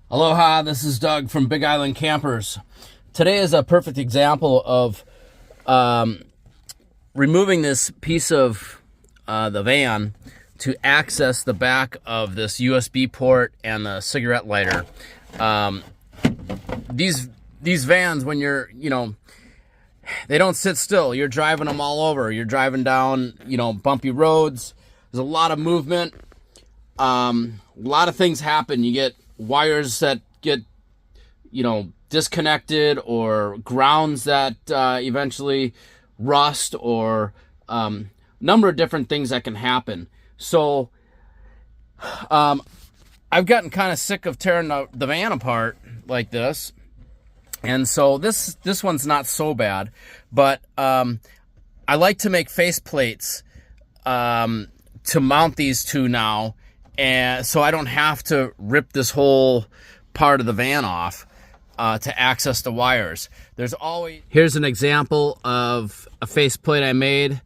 Aloha, this is Doug from Big Island Campers. Today is a perfect example of removing this piece of the van to access the back of this USB port and the cigarette lighter. These vans, when they don't sit still. You're driving them all over. You're driving down, bumpy roads. There's a lot of movement. A lot of things happen. You get wires that get, disconnected, or grounds that eventually rust, or number of different things that can happen. So I've gotten kind of sick of tearing the van apart like this. And so this one's not so bad, but I like to make face plates to mount these two now, and so I don't have to rip this whole part of the van off to access the wires. Here's an example of a face plate I made.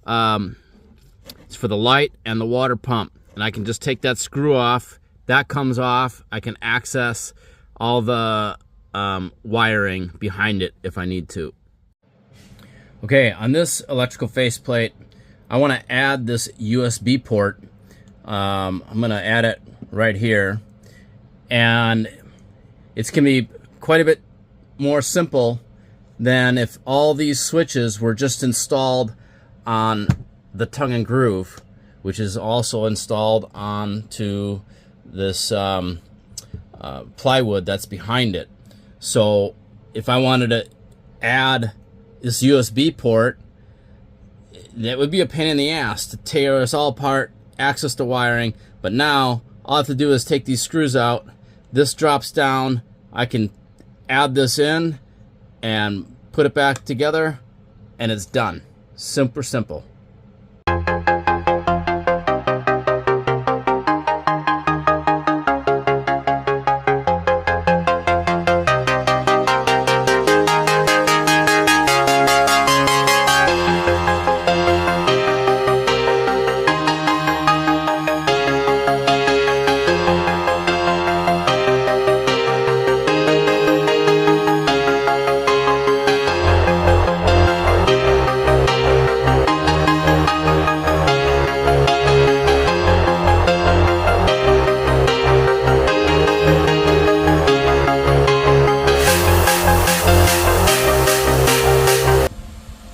It's for the light and the water pump, and I can just take that screw off. That comes off. I can access all the wiring behind it if I need to. Okay, on this electrical faceplate, I want to add this USB port. I'm going to add it right here, and it's going to be quite a bit more simple than if all these switches were just installed on the tongue and groove, which is also installed onto this plywood that's behind it. So if I wanted to add this USB port, that would be a pain in the ass to tear us all apart, access the wiring. But now all I have to do is take these screws out. This drops down. I can add this in and put it back together, and it's done. Super simple.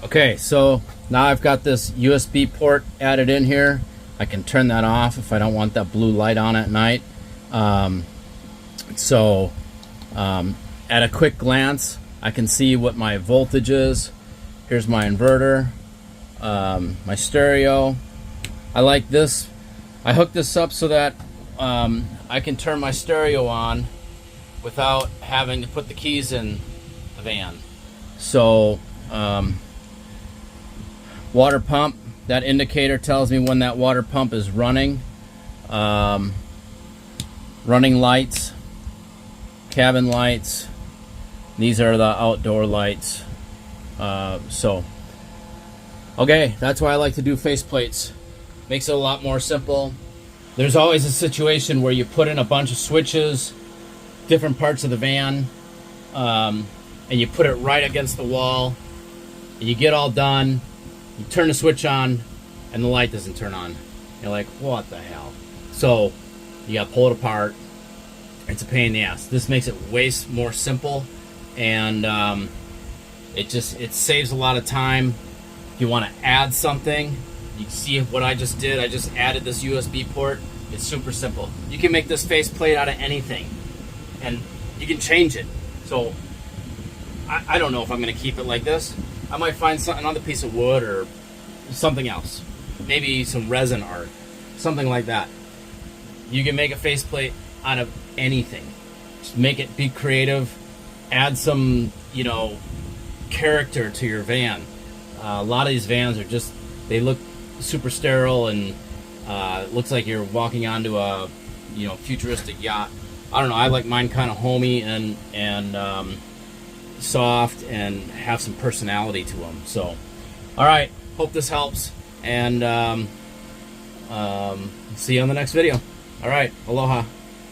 Okay, so now I've got this USB port added in here. I can turn that off if I don't want that blue light on at night. At a quick glance, I can see what my voltage is. Here's my inverter, my stereo. I like this. I hooked this up so that I can turn my stereo on without having to put the keys in the van. So water pump, that indicator tells me when that water pump is running. Running lights, cabin lights. These are the outdoor lights. Okay, that's why I like to do faceplates. Makes it a lot more simple. There's always a situation where you put in a bunch of switches, different parts of the van, and you put it right against the wall, and you get all done. You turn the switch on, and the light doesn't turn on. You're like, what the hell? So you gotta pull it apart. It's a pain in the ass. This makes it way more simple, and it saves a lot of time. If you want to add something, you can see what I just did. I just added this USB port. It's super simple. You can make this faceplate out of anything, and you can change it. So I don't know if I'm gonna keep it like this. I might find another piece of wood or something else. Maybe some resin art, something like that. You can make a faceplate out of anything. Just make it, be creative, add some, character to your van. A lot of these vans are they look super sterile, and it looks like you're walking onto a, futuristic yacht. I don't know, I like mine kind of homey and soft and have some personality to them. So all right, hope this helps, and see you on the next video. All right, aloha.